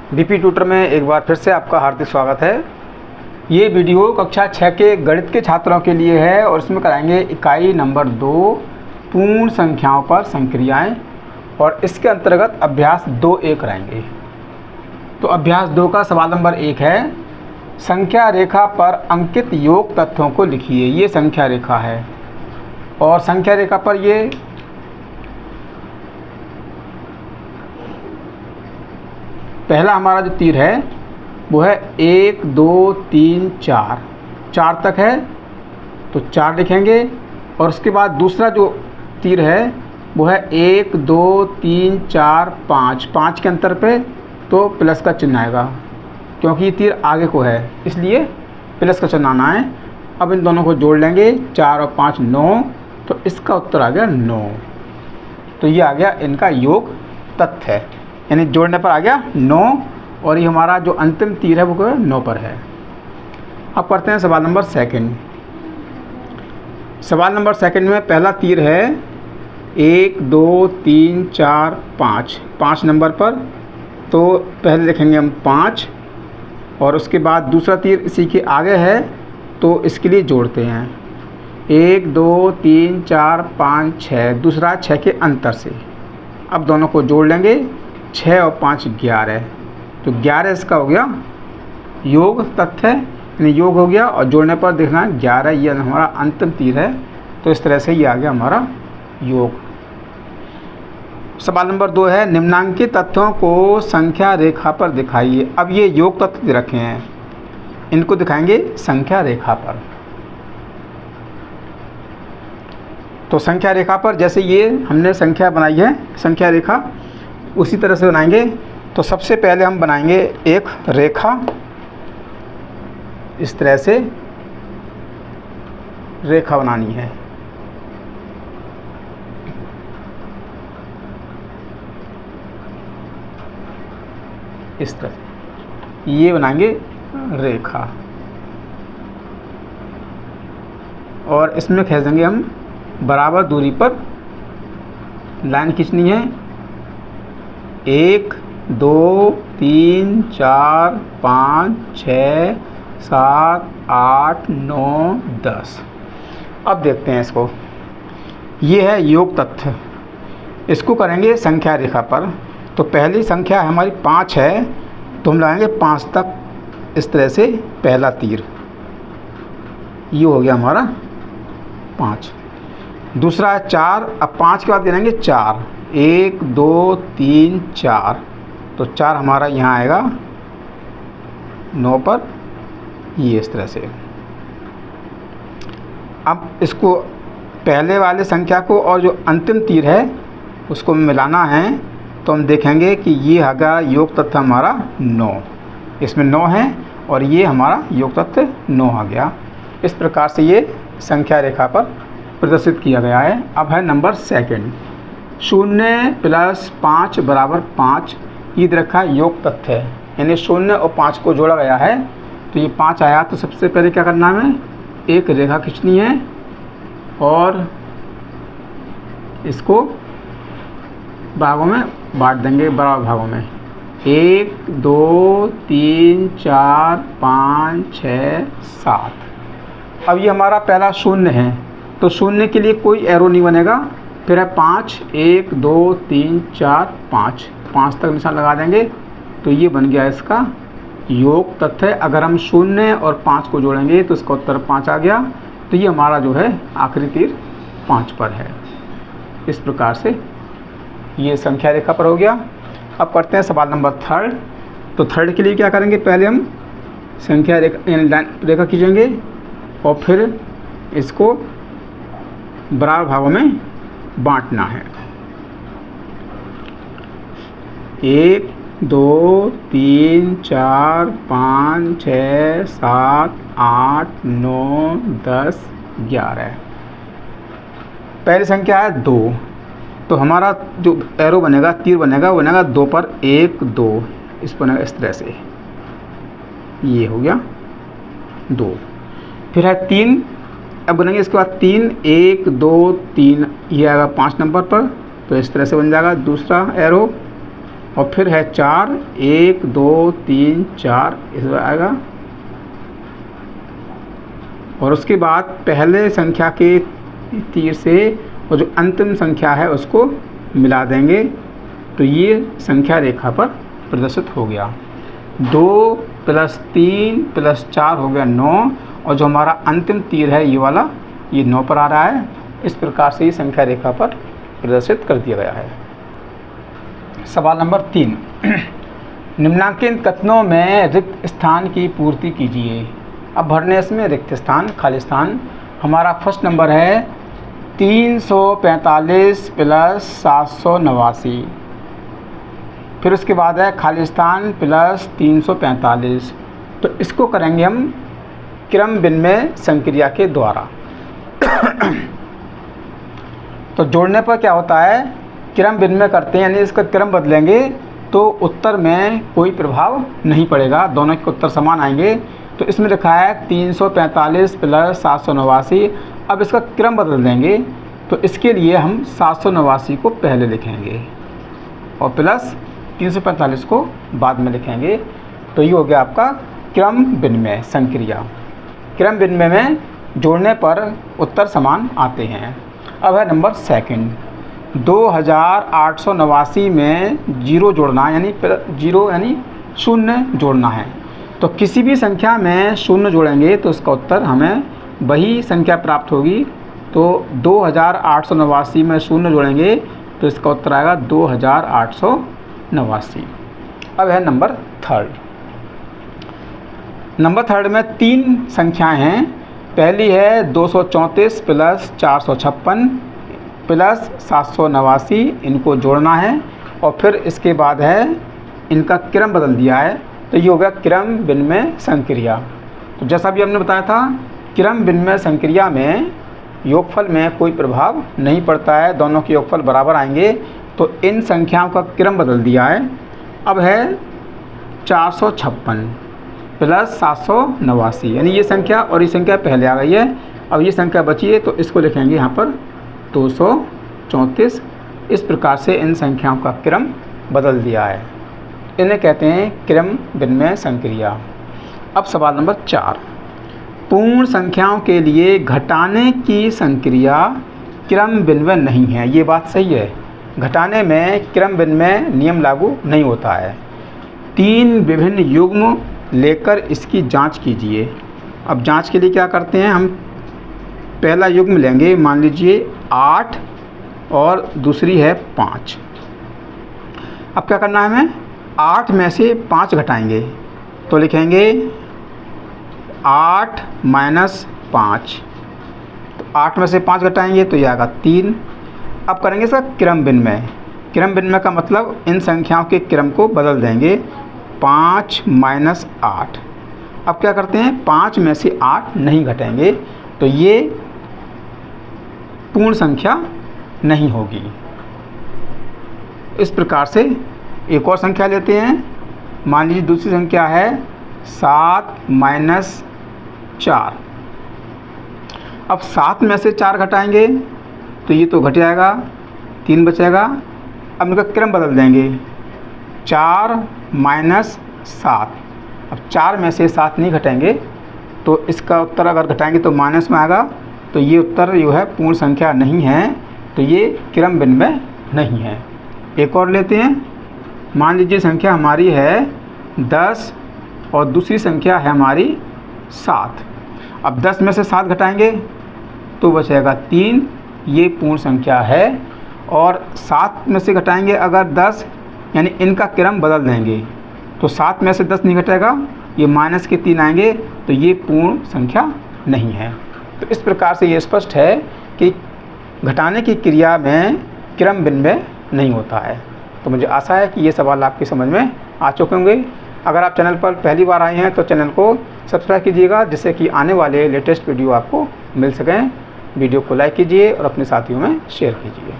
DP tutor में एक बार फिर से आपका हार्दिक स्वागत है। ये वीडियो कक्षा 6 के गणित के छात्रों के लिए है और इसमें कराएंगे इकाई नंबर 2 पूर्ण संख्याओं पर संक्रियाएं और इसके अंतर्गत अभ्यास 2A कराएंगे। तो अभ्यास 2 का सवाल नंबर 1 है, संख्या रेखा पर अंकित योग तथ्यों को लिखिए। ये संख्या रेखा है और संख्या रेखा पर ये पहला हमारा जो तीर है वो है 1 2 3 4 तक है तो 4 लिखेंगे और उसके बाद दूसरा जो तीर है वो है 1 2 3 4 5 के अंतर पे तो प्लस का चिन्ह आएगा क्योंकि ये तीर आगे को है इसलिए प्लस का चिन्ह आना है। अब इन दोनों को जोड़ लेंगे 4 और 5 9, तो इसका उत्तर आ गया 9। तो ये आ गया इनका योग तथ्य है, यानी जोड़ने पर आ गया 9 और ये हमारा जो अंतिम तीर है वो 9 पर है। अब करते हैं सवाल नंबर 2। सवाल नंबर 2 में पहला तीर है 1 2 3 4 5 नंबर पर, तो पहले लिखेंगे हम 5 और उसके बाद दूसरा तीर इसी के आगे है तो इसके लिए जोड़ते हैं 1 2 3 4 5 6, दूसरा 6 के अंतर से। अब दोनों को जोड़ लेंगे 6 और 5 11, तो 11 इसका हो गया योग तथ्य, यानी योग हो गया और जोड़ने पर देखना 11 ये हमारा अंतिम तीर है, तो इस तरह से ये आ गया हमारा योग। सवाल नंबर 2 है, निम्नांकित तथ्यों को संख्या रेखा पर दिखाइए। अब ये योग तथ्य रखे हैं, इनको दिखाएंगे संख्या रेखा पर। तो संख्या रेखा पर जैसे ये हमने संख्या बनाई है संख्या रेखा, उसी तरह से बनाएंगे। तो सबसे पहले हम बनाएंगे एक रेखा, इस तरह से रेखा बनानी है। इस तरह से ये बनाएंगे रेखा और इसमें खींच देंगे हम बराबर दूरी पर लाइन खींचनी है। 1 2 3 4 5 6 7 8 9 10। अब देखते हैं इसको, ये है योग तथ्य, इसको करेंगे संख्या रेखा पर। तो पहली संख्या हमारी 5 है तो हम लगाएंगे 5 तक, इस तरह से पहला तीर, ये हो गया हमारा 5। दूसरा है 4, अब 5 के बाद गिनेंगे 4, 1 2 3 4, तो 4 हमारा यहाँ आएगा 9 पर, ये इस तरह से। अब इसको पहले वाले संख्या को और जो अंतिम तीर है उसको मिलाना है, तो हम देखेंगे कि ये आगा योग तथ्य हमारा 9, इसमें 9 है और ये हमारा योग तथ्य 9 आ गया। इस प्रकार से ये संख्या रेखा पर प्रदर्शित किया गया है। अब है नंबर 2, 0 + 5 = 5, ये रखा योग तथ्य है, यानी 0 और 5 को जोड़ा गया है तो ये 5 आया। तो सबसे पहले क्या करना है, एक रेखा खींचनी है और इसको भागों में बांट देंगे, बराबर भागों में, 1 2 3 4 5 6 7। अब ये हमारा पहला 0 है तो 0 के लिए कोई एरो नहीं बनेगा, फिर है 5 1 2 3 4 5 तक निशान लगा देंगे, तो ये बन गया इसका योग तथ्य। अगर हम 0 और 5 को जोड़ेंगे तो इसका उत्तर 5 आ गया, तो ये हमारा जो है आखिरी तीर 5 पर है। इस प्रकार से ये संख्या रेखा पर हो गया। अब करते हैं सवाल नंबर 3। तो 3 के लिए क्या करेंगे, पहले हम संख्या रेखा खींचेंगे और फिर इसको बराबर भागों में बांटना है, 1 2 3 4 5 6 7 8 9 10 11। पहली संख्या है 2, तो हमारा जो एरो बनेगा, तीर बनेगा, वो बनेगा 2 पर, 1 2, इस पर बनेगा इस तरह से, ये हो गया 2। फिर है 3, अब बनेंगे इसके बाद 3 1 2 3, ये आएगा 5 नंबर पर, तो इस तरह से बन जाएगा दूसरा एरो। और फिर है 4, 1 2 3 4 इसमें आएगा। और उसके बाद पहले संख्या के तीर से और जो अंतिम संख्या है उसको मिला देंगे, तो ये संख्या रेखा पर प्रदर्शित हो गया। 2 + 3 + 4 हो गया 9, और जो हमारा अंतिम तीर है ये वाला, ये 9 पर आ रहा है। इस प्रकार से ये संख्या रेखा पर प्रदर्शित कर दिया गया है। सवाल नंबर 3, निम्नांकित कथनों में रिक्त स्थान की पूर्ति कीजिए। अब भरने इसमें रिक्त स्थान, खाली स्थान। हमारा फर्स्ट नंबर है 345 + 789, फिर उसके बाद है खाली स्थान + 345। तो इसको करेंगे हम क्रम विनिमय संक्रिया के द्वारा। तो जोड़ने पर क्या होता है, क्रम विनिमय करते हैं, यानी इसका क्रम बदलेंगे तो उत्तर में कोई प्रभाव नहीं पड़ेगा, दोनों के उत्तर समान आएंगे। तो इसमें लिखा है 345 + 789। अब इसका क्रम बदल देंगे, तो इसके लिए हम 789 को पहले लिखेंगे और प्लस 345 को बाद में लिखेंगे। तो ये हो गया आपका क्रम विनिमय संक्रिया। क्रम विनिमय में जोड़ने पर उत्तर समान आते हैं। अब है नंबर 2, 2889 में 0 जोड़ना, यानी 0 यानी 0 जोड़ना है। तो किसी भी संख्या में 0 जोड़ेंगे तो इसका उत्तर हमें वही संख्या प्राप्त होगी। तो 2889 में 0 जोड़ेंगे तो इसका उत्तर आएगा 2889। अब है नंबर 3। नंबर 3 में 3 संख्याएं हैं। पहली है 234 + 456 + 789, इनको जोड़ना है। और फिर इसके बाद है इनका क्रम बदल दिया है, तो ये हो गया क्रम विनिमय संक्रिया। तो जैसा भी हमने बताया था, क्रम विनिमय संक्रिया में योगफल में कोई प्रभाव नहीं पड़ता है, दोनों के योगफल बराबर आएंगे। तो इन संख्याओं का क्रम बदल दिया है। अब है 456 + 789, यानी ये संख्या और ये संख्या पहले आ गई है। अब ये संख्या बची है तो इसको लिखेंगे यहाँ पर 234। इस प्रकार से इन संख्याओं का क्रम बदल दिया है, इन्हें कहते हैं क्रम विनिमय संक्रिया। अब सवाल नंबर 4, पूर्ण संख्याओं के लिए घटाने की संक्रिया क्रम विनिमय नहीं है। ये बात सही है, घटाने में क्रम विनिमय नियम लागू नहीं होता है। 3 विभिन्न युग्म लेकर इसकी जांच कीजिए। अब जांच के लिए क्या करते हैं, हम पहला युग्म लेंगे, मान लीजिए 8 और दूसरी है 5। अब क्या करना है, हमें 8 में से 5 घटाएंगे, तो लिखेंगे 8 - 5। तो 8 में से 5 घटाएंगे तो यह आएगा 3। अब करेंगे इसका क्रम विनिमय। क्रम विनिमय का मतलब इन संख्याओं के क्रम को बदल देंगे, 5 - 8। अब क्या करते हैं, 5 में से 8 नहीं घटाएंगे, तो ये पूर्ण संख्या नहीं होगी। इस प्रकार से एक और संख्या लेते हैं। मान लीजिए दूसरी संख्या है 7 - 4। अब 7 में से 4 घटाएंगे तो ये तो घट जाएगा, 3 बचेगा। अब इनका क्रम बदल देंगे, 4 - 7। अब 4 में से 7 नहीं घटाएंगे तो इसका उत्तर अगर घटाएंगे तो माइनस में आएगा। तो ये उत्तर जो है पूर्ण संख्या नहीं है, तो ये क्रम विनिमय नहीं है। एक और लेते हैं। मान लीजिए संख्या हमारी है 10 और दूसरी संख्या है हमारी 7। अब 10 में से 7 घटाएंगे तो बचेगा 3, ये पूर्ण संख्या है। और 7 में से घटाएंगे अगर 10, यानी इनका क्रम बदल देंगे, तो 7 में से 10 नहीं घटेगा, ये माइनस के 3 आएंगे, तो ये पूर्ण संख्या नहीं है। तो इस प्रकार से ये स्पष्ट है कि घटाने की क्रिया में क्रम विनिमय नहीं होता है। तो मुझे आशा है कि ये सवाल आपकी समझ में आ चुके होंगे। अगर आप चैनल पर पहली बार आए हैं तो चैनल को सब्सक्राइब कीजिएगा, जिससे कि आने वाले लेटेस्ट वीडियो आपको मिल सकें। वीडियो को लाइक कीजिए और अपने साथियों में शेयर कीजिए।